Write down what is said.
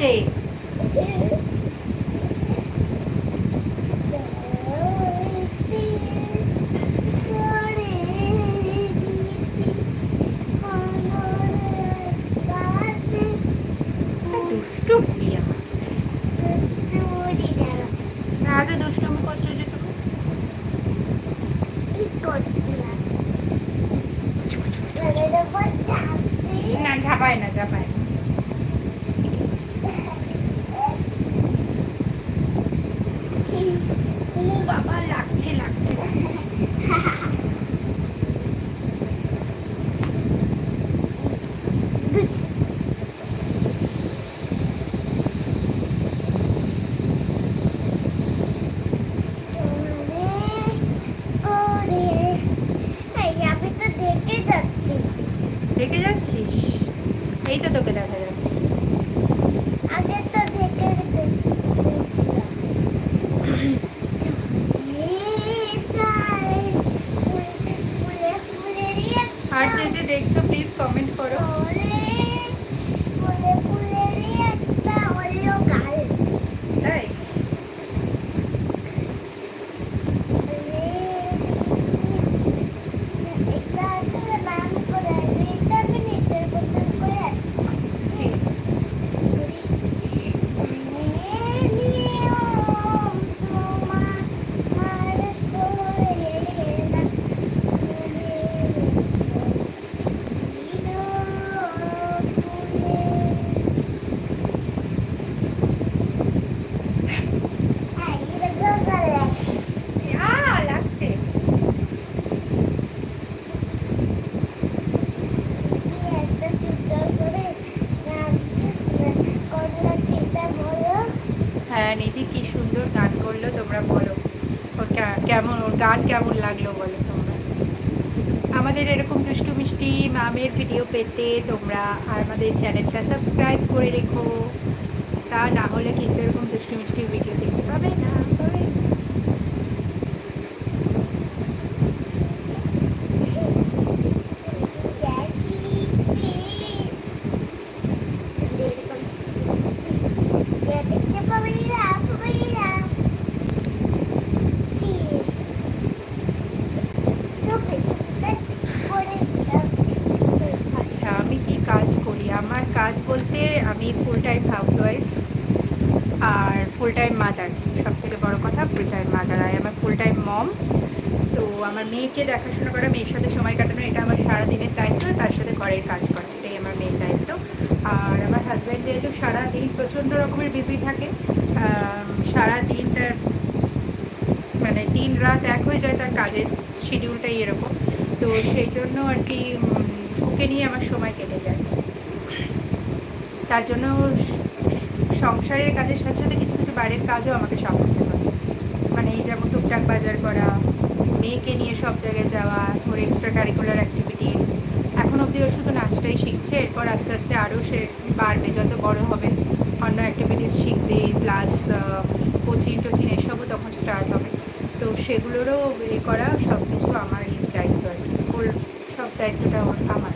লাগছে। দুষ্টু বুড়ি আমার। আগে দুষ্টুমি করছো যে তুমি। না ঝাপায় না, ঝাপায় না। ও বাবা, লাগছে লাগছে লাগছে। দেখে যাচ্ছিস? এই তো তোকে দেখা যাচ্ছে। আগে তো দেখে আর যে যে দেখছো প্লিজ কমেন্ট করো। তাই ঠিক আছে। লাগছে। হ্যাঁ নিধি কি সুন্দর গান করলো, তোমরা বলো ওর কেমন, ওর গান কেমন লাগলো বলো তোমরা। আমাদের এরকম দুষ্টু মিষ্টি মামের ভিডিও পেতে তোমরা আমাদের চ্যানেলটা সাবস্ক্রাইব করে রেখো, তা না হলে কিন্তু এরকম দুষ্টু মিষ্টি ভিডিও দেখতে পাবে না। আচ্ছা আমি কি কাজ করি? আমার কাজ বলতে আমি ফুল টাইম হাউসওয়াইফ আর ফুল টাইম মাদার, সব থেকে বড়ো কথা ফুল টাইম মাদার। আর আমার ফুল টাইম মম। তো আমার মেয়েকে দেখাশোনা করা, মেয়ের সাথে সময় কাটানো, এটা আমার সারাদিনের দায়িত্ব। তার সাথে ঘরের কাজ করা, এটাই আমার মেয়ের দায়িত্ব। আর আমার হাজব্যান্ড যেহেতু সারাদিন প্রচণ্ড রকমের বিজি থাকে, সারাদিনটার মানে দিন রাত এক হয়ে যায়, তার কাজের শিডিউলটাই এরকম। তো সেই জন্য আর কি ওকে নিয়ে আমার সময় কেটে যায়। তার জন্য সংসারের কাজের সাথে সাথে কিছু কিছু বাইরের কাজও আমাকে সামলাতে হয়। মানে এই যেমন টুকটাক বাজার করা, মেয়েকে নিয়ে সব জায়গায় যাওয়া, ওর এক্সট্রা কারিকুলার অ্যাক্টিভিটিস। এখন অবধি ওর শুধু নাচটাই শিখছে, এরপর আস্তে আস্তে আরও সে বাড়বে, যত বড় হবে অন্য অ্যাক্টিভিটিস শিখবে, প্লাস কোচিং টোচিং এসবও তখন স্টার্ট হবে। তো সেগুলোরও করা, সব কিছু আমারই দায়িত্ব আর কি। ওর সব দায়িত্বটা আমার।